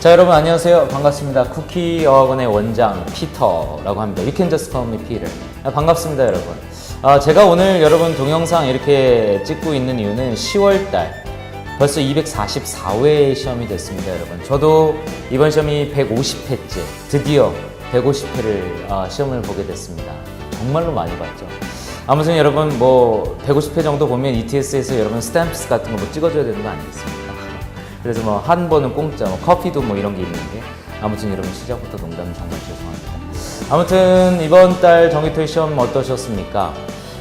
자, 여러분 안녕하세요. 반갑습니다. 쿠키 어학원의 원장 피터라고 합니다. You can just call me Peter. 반갑습니다, 여러분. 제가 오늘 여러분 동영상 이렇게 찍고 있는 이유는 10월달 벌써 244회 시험이 됐습니다, 여러분. 저도 이번 시험이 150회째, 드디어 150회를 시험을 보게 됐습니다. 정말로 많이 봤죠. 아무튼 여러분 뭐 150회 정도 보면 ETS에서 여러분 스탬프스 같은 거 뭐 찍어줘야 되는 거 아니겠습니까? 그래서 뭐 한 번은 공짜, 뭐 커피도 뭐 이런 게 있는데, 아무튼 여러분 시작부터 농담 정말 죄송합니다. 아무튼 이번 달 정기토익 시험 어떠셨습니까?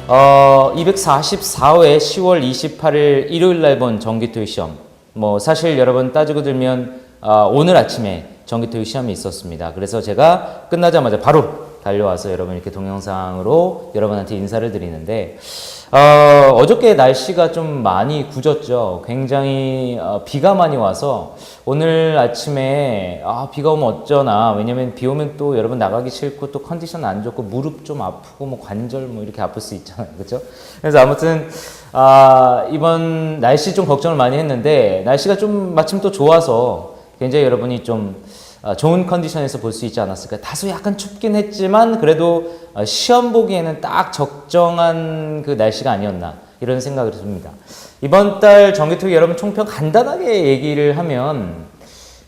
244회 10월 28일 일요일 날 본 정기토익 시험. 뭐 사실 여러분 따지고 들면 오늘 아침에 정기토익 시험이 있었습니다. 그래서 제가 끝나자마자 바로 달려와서 여러분 이렇게 동영상으로 여러분한테 인사를 드리는데, 어저께 날씨가 좀 많이 굳었죠. 굉장히 비가 많이 와서 오늘 아침에 비가 오면 어쩌나, 왜냐면 비 오면 또 여러분 나가기 싫고 또 컨디션 안 좋고 무릎 좀 아프고 뭐 관절 뭐 이렇게 아플 수 있잖아요, 그렇죠? 그래서 아무튼 이번 날씨 좀 걱정을 많이 했는데, 날씨가 좀 마침 또 좋아서 굉장히 여러분이 좀 좋은 컨디션에서 볼 수 있지 않았을까. 다소 약간 춥긴 했지만 그래도 시험 보기에는 딱 적정한 그 날씨가 아니었나, 이런 생각을 듭니다. 이번 달 정기토익 여러분 총평 간단하게 얘기를 하면,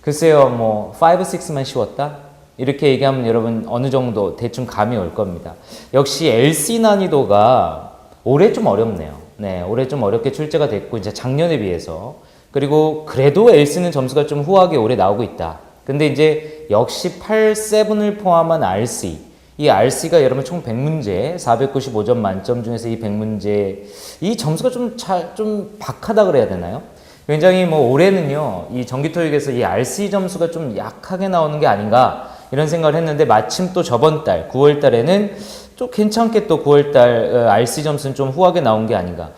글쎄요, 뭐 5, 6만 쉬웠다? 이렇게 얘기하면 여러분 어느 정도 대충 감이 올 겁니다. 역시 LC 난이도가 올해 좀 어렵네요. 네, 올해 좀 어렵게 출제가 됐고, 이제 작년에 비해서. 그리고 그래도 LC는 점수가 좀 후하게 올해 나오고 있다. 근데 이제 역시 8, 7을 포함한 RC, 이 RC가 여러분 총 100문제, 495점 만점 중에서 이 100문제, 이 점수가 좀 박하다 그래야 되나요? 굉장히 뭐 올해는요, 이 정기토익에서 이 RC 점수가 좀 약하게 나오는 게 아닌가, 이런 생각을 했는데, 마침 또 저번 달, 9월 달에는 좀 괜찮게 또 9월 달 RC 점수는 좀 후하게 나온 게 아닌가.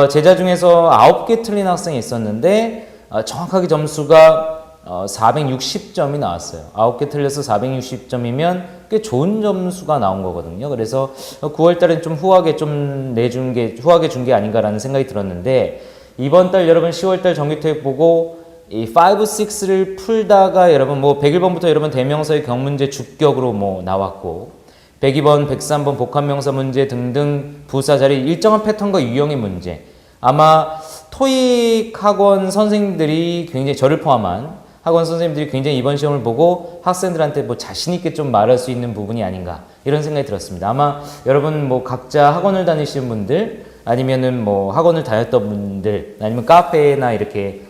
제자 중에서 9개 틀린 학생이 있었는데, 정확하게 점수가 460점이 나왔어요. 9개 틀려서 460점이면 꽤 좋은 점수가 나온 거거든요. 그래서 9월 달엔 좀 후하게 후하게 준 게 아닌가라는 생각이 들었는데, 이번 달 여러분 10월 달 정기토익 보고 이 5, 6를 풀다가 여러분 뭐 101번부터 여러분 대명사의 경문제 주격으로 뭐 나왔고, 102번, 103번 복합명사 문제 등등 부사 자리 일정한 패턴과 유형의 문제. 아마 토익 학원 선생님들이 굉장히, 저를 포함한 학원 선생님들이 굉장히 이번 시험을 보고 학생들한테 뭐 자신있게 좀 말할 수 있는 부분이 아닌가, 이런 생각이 들었습니다. 아마 여러분 뭐 각자 학원을 다니시는 분들, 아니면은 뭐 학원을 다녔던 분들, 아니면 카페나 이렇게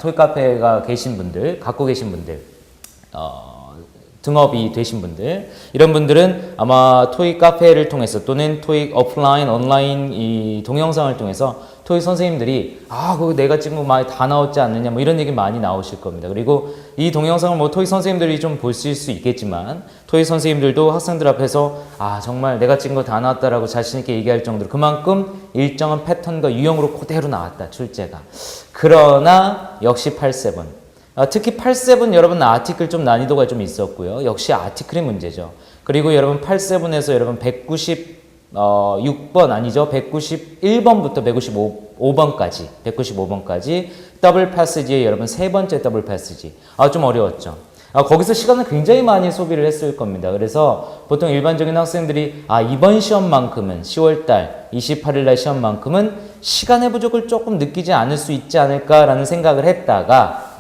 토익 카페가 계신 분들, 갖고 계신 분들, 등업이 되신 분들, 이런 분들은 아마 토익 카페를 통해서 또는 토익 오프라인, 온라인 이 동영상을 통해서 토익 선생님들이 그거 내가 찍은 거 많이 다 나왔지 않느냐, 뭐 이런 얘기 많이 나오실 겁니다. 그리고 이 동영상을 뭐 토익 선생님들이 좀 보실 수 있겠지만, 토익 선생님들도 학생들 앞에서 정말 내가 찍은 거 다 나왔다라고 자신있게 얘기할 정도로 그만큼 일정한 패턴과 유형으로 그대로 나왔다, 출제가. 그러나 역시 8, 7. 특히 8, 7 여러분 아티클 좀 난이도가 좀 있었고요. 역시 아티클의 문제죠. 그리고 여러분 8, 7에서 여러분 196번 아니죠. 191번부터 195번까지 더블 패시지에 여러분 세 번째 더블 패시지. 좀 어려웠죠. 거기서 시간을 굉장히 많이 소비를 했을 겁니다. 그래서 보통 일반적인 학생들이 이번 시험만큼은 10월달 28일날 시험만큼은 시간의 부족을 조금 느끼지 않을 수 있지 않을까라는 생각을 했다가,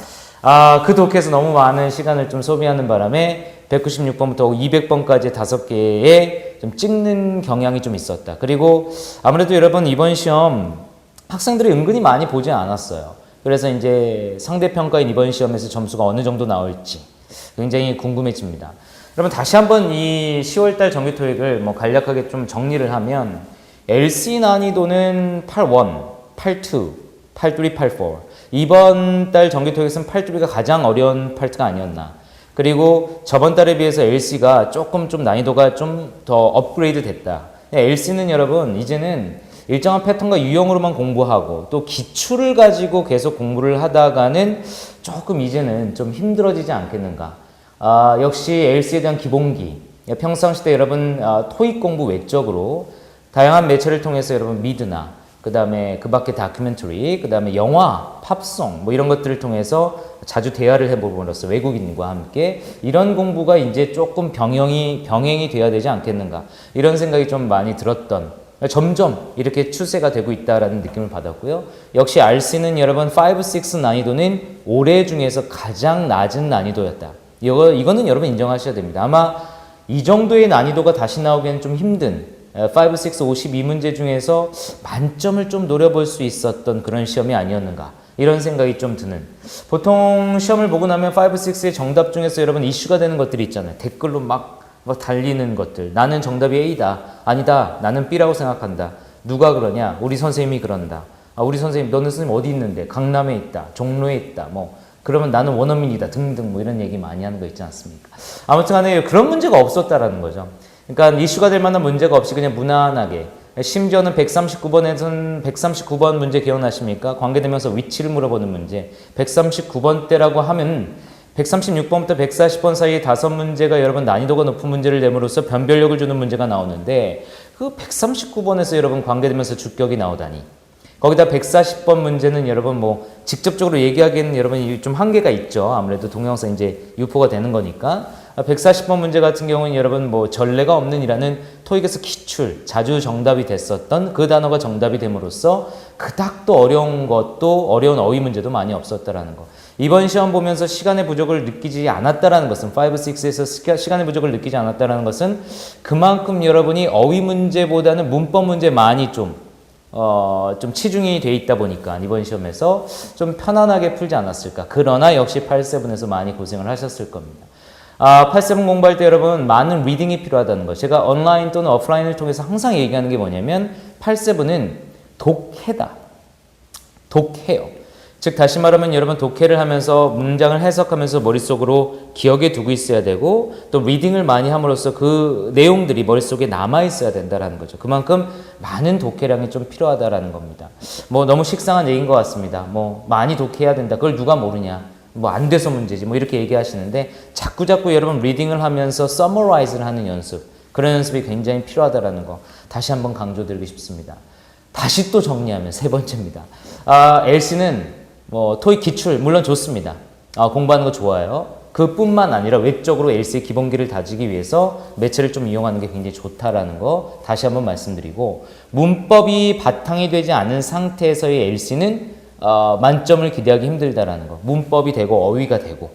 그 독해에서 너무 많은 시간을 좀 소비하는 바람에 196번부터 200번까지 5개의 좀 찍는 경향이 좀 있었다. 그리고 아무래도 여러분 이번 시험 학생들이 은근히 많이 보지 않았어요. 그래서 이제 상대평가인 이번 시험에서 점수가 어느 정도 나올지 굉장히 궁금해집니다. 여러분 다시 한번 이 10월달 정기토익을 뭐 간략하게 좀 정리를 하면, LC 난이도는 81, 82, 83, 84. 이번 달 정기토익에서는 82가 가장 어려운 파트가 아니었나. 그리고 저번 달에 비해서 LC가 조금 좀 난이도가 좀 더 업그레이드 됐다. LC는 여러분 이제는 일정한 패턴과 유형으로만 공부하고 또 기출을 가지고 계속 공부를 하다가는 조금 이제는 좀 힘들어지지 않겠는가. 역시 LC에 대한 기본기. 평상시 때 여러분 토익 공부 외적으로 다양한 매체를 통해서 여러분 미드나 그 다음에 그 밖에 다큐멘터리, 그 다음에 영화, 팝송 뭐 이런 것들을 통해서 자주 대화를 해보므로써 외국인과 함께 이런 공부가 이제 조금 병행이 돼야 되지 않겠는가 이런 생각이 좀 많이 들었던 점점 이렇게 추세가 되고 있다라는 느낌을 받았고요. 역시 RC는 여러분 5, 6 난이도는 올해 중에서 가장 낮은 난이도였다. 이거는 여러분 인정하셔야 됩니다. 아마 이 정도의 난이도가 다시 나오기에는 좀 힘든 5, 6, 52문제 중에서 만점을 좀 노려볼 수 있었던 그런 시험이 아니었는가 이런 생각이 좀 드는 보통 시험을 보고 나면 5, 6의 정답 중에서 여러분 이슈가 되는 것들이 있잖아요. 댓글로 막 달리는 것들 나는 정답이 A다 아니다 나는 B라고 생각한다 누가 그러냐 우리 선생님이 그런다 우리 선생님 너는 선생님 어디 있는데 강남에 있다 종로에 있다 뭐 그러면 나는 원어민이다 등등 뭐 이런 얘기 많이 하는 거 있지 않습니까? 아무튼 간에 그런 문제가 없었다라는 거죠. 그러니까 이슈가 될 만한 문제가 없이 그냥 무난하게 심지어는 139번에서는 139번 문제 기억나십니까? 관계대명사 위치를 물어보는 문제 139번대라고 하면 136번부터 140번 사이에 5문제가 여러분 난이도가 높은 문제를 내므로써 변별력을 주는 문제가 나오는데 그 139번에서 여러분 관계대명사 주격이 나오다니 거기다 140번 문제는 여러분 뭐 직접적으로 얘기하기에는 여러분 좀 한계가 있죠. 아무래도 동영상 이제 유포가 되는 거니까 140번 문제 같은 경우는 여러분 뭐 전례가 없는이라는 토익에서 기출 자주 정답이 됐었던 그 단어가 정답이 됨으로써 그닥 또 어려운 것도 어려운 어휘 문제도 많이 없었다라는 거. 이번 시험 보면서 시간의 부족을 느끼지 않았다라는 것은 5, 6에서 시간의 부족을 느끼지 않았다라는 것은 그만큼 여러분이 어휘 문제보다는 문법 문제 많이 좀 치중이 돼 있다 보니까 이번 시험에서 좀 편안하게 풀지 않았을까. 그러나 역시 8-7에서 많이 고생을 하셨을 겁니다. 8-7 공부할 때 여러분 많은 리딩이 필요하다는 거. 제가 온라인 또는 오프라인을 통해서 항상 얘기하는 게 뭐냐면 8-7은 독해다. 독해요. 즉 다시 말하면 여러분 독해를 하면서 문장을 해석하면서 머릿속으로 기억에 두고 있어야 되고 또 리딩을 많이 함으로써 그 내용들이 머릿속에 남아 있어야 된다는 거죠. 그만큼 많은 독해량이 좀 필요하다라는 겁니다. 뭐 너무 식상한 얘기인 것 같습니다. 뭐 많이 독해야 된다. 그걸 누가 모르냐. 뭐 안 돼서 문제지. 뭐 이렇게 얘기하시는데 자꾸자꾸 여러분 리딩을 하면서 서머라이즈를 하는 연습. 그런 연습이 굉장히 필요하다라는 거 다시 한번 강조드리고 싶습니다. 다시 또 정리하면 세 번째입니다. LC는 뭐 토익 기출 물론 좋습니다. 공부하는 거 좋아요. 그뿐만 아니라 외적으로 LC의 기본기를 다지기 위해서 매체를 좀 이용하는 게 굉장히 좋다라는 거 다시 한번 말씀드리고 문법이 바탕이 되지 않은 상태에서의 LC는 만점을 기대하기 힘들다라는 거. 문법이 되고 어휘가 되고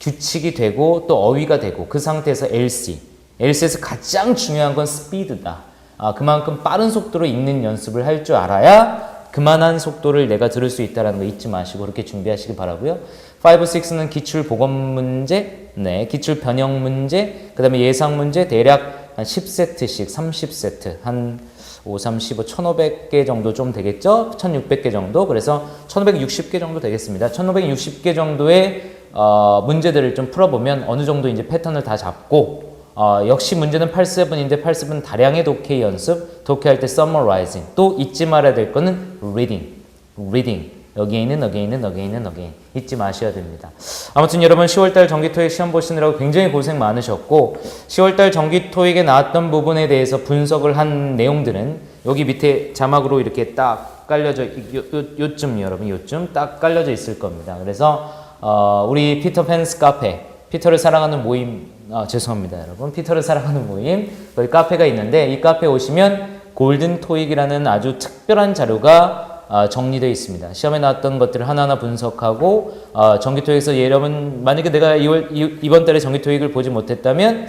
규칙이 되고 또 어휘가 되고 그 상태에서 LC에서 가장 중요한 건 스피드다. 그만큼 빠른 속도로 읽는 연습을 할 줄 알아야 그만한 속도를 내가 들을 수 있다는 거 잊지 마시고 그렇게 준비하시기 바라고요. 5, 6는 기출 복원 문제, 기출 변형 문제, 그 다음에 예상 문제 대략 한 10세트씩 30세트 한 5, 3, 15, 1500개 정도 좀 되겠죠? 1600개 정도. 그래서 1560개 정도 되겠습니다. 1560개 정도의 문제들을 좀 풀어보면 어느 정도 이제 패턴을 다 잡고 역시 문제는 8-7인데 8-7은 다량의 독해 연습, 독해할 때 summarizing, 또 잊지 말아야 될 거는 reading. again. 잊지 마셔야 됩니다. 아무튼 여러분 10월달 정기토익 시험 보시느라고 굉장히 고생 많으셨고 10월달 정기토익에 나왔던 부분에 대해서 분석을 한 내용들은 여기 밑에 자막으로 이렇게 딱 깔려져 요쯤 여러분 요쯤 딱 깔려져 있을 겁니다. 그래서 우리 피터팬스 카페 피터를 사랑하는 모임 죄송합니다 여러분 피터를 사랑하는 모임 거기 카페가 있는데 이 카페에 오시면 골든 토익이라는 아주 특별한 자료가 정리되어 있습니다. 시험에 나왔던 것들을 하나하나 분석하고 정기토익에서 여러분 만약에 내가 이번 달에 정기토익을 보지 못했다면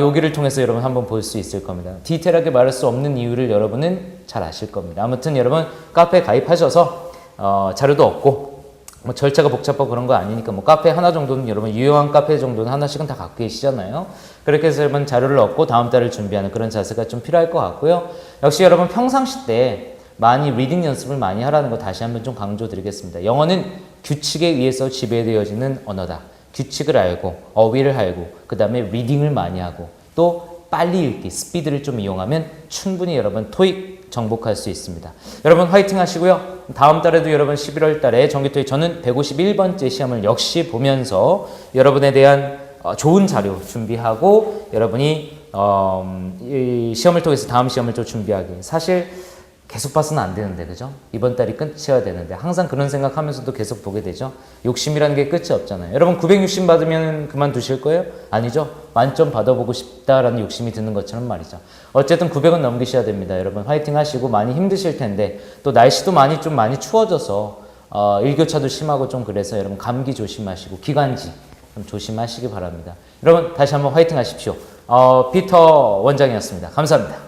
여기를 통해서 여러분 한번 볼 수 있을 겁니다. 디테일하게 말할 수 없는 이유를 여러분은 잘 아실 겁니다. 아무튼 여러분 카페에 가입하셔서 자료도 얻고 뭐 절차가 복잡하고 그런 거 아니니까 뭐 카페 하나 정도는 여러분 유용한 카페 정도는 하나씩은 다 갖고 계시잖아요. 그렇게 해서 여러분 자료를 얻고 다음 달을 준비하는 그런 자세가 좀 필요할 것 같고요. 역시 여러분 평상시 때 많이 리딩 연습을 많이 하라는 거 다시 한번 좀 강조드리겠습니다. 영어는 규칙에 의해서 지배되어지는 언어다. 규칙을 알고 어휘를 알고 그 다음에 리딩을 많이 하고 또 빨리 읽기 스피드를 좀 이용하면 충분히 여러분 토익 정복할 수 있습니다. 여러분 화이팅 하시고요. 다음 달에도 여러분 11월 달에 정기토익 저는 151번째 시험을 역시 보면서 여러분에 대한 좋은 자료 준비하고 여러분이 이 시험을 통해서 다음 시험을 좀 준비하기 사실 계속 봐서는 안 되는데, 그죠? 이번 달이 끝이어야 되는데, 항상 그런 생각하면서도 계속 보게 되죠? 욕심이라는 게 끝이 없잖아요. 여러분, 960 받으면 그만두실 거예요? 아니죠? 만점 받아보고 싶다라는 욕심이 드는 것처럼 말이죠. 어쨌든 900은 넘기셔야 됩니다. 여러분, 화이팅 하시고 많이 힘드실 텐데, 또 날씨도 좀 많이 추워져서, 일교차도 심하고 좀 그래서 여러분, 감기 조심하시고, 기관지 좀 조심하시기 바랍니다. 여러분, 다시 한번 화이팅 하십시오. 피터 원장이었습니다. 감사합니다.